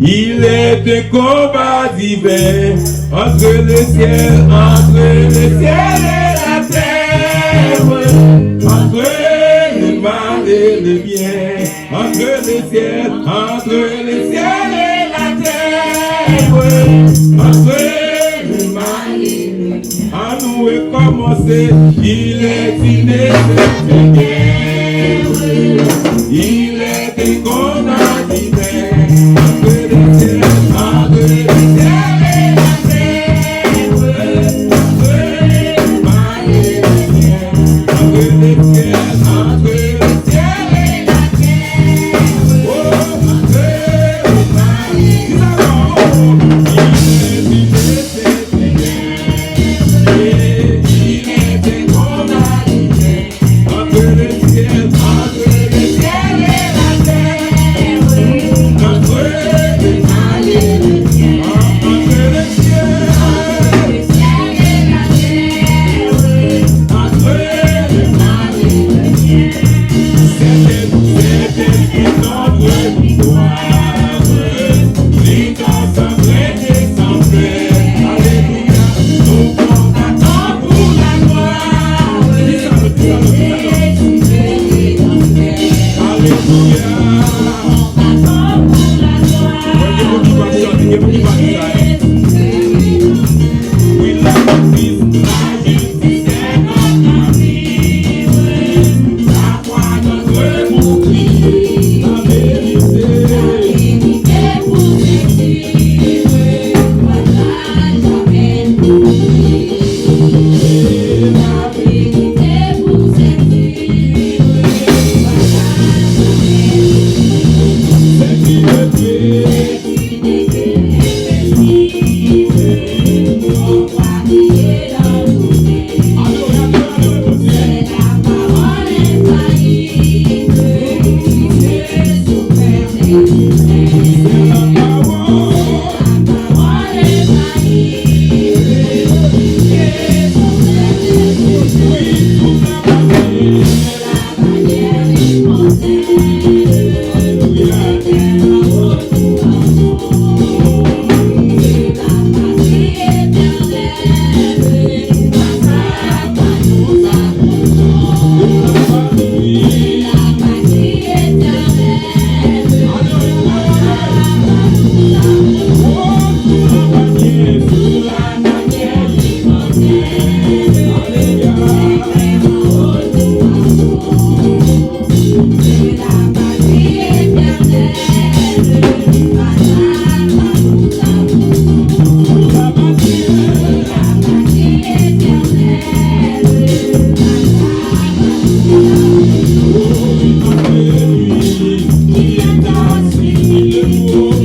Il est un combat divin entre le ciel et la terre, entre le mal et le bien, entre le ciel et la terre, entre le mal et le bien. À nous commencer, il est inévitable.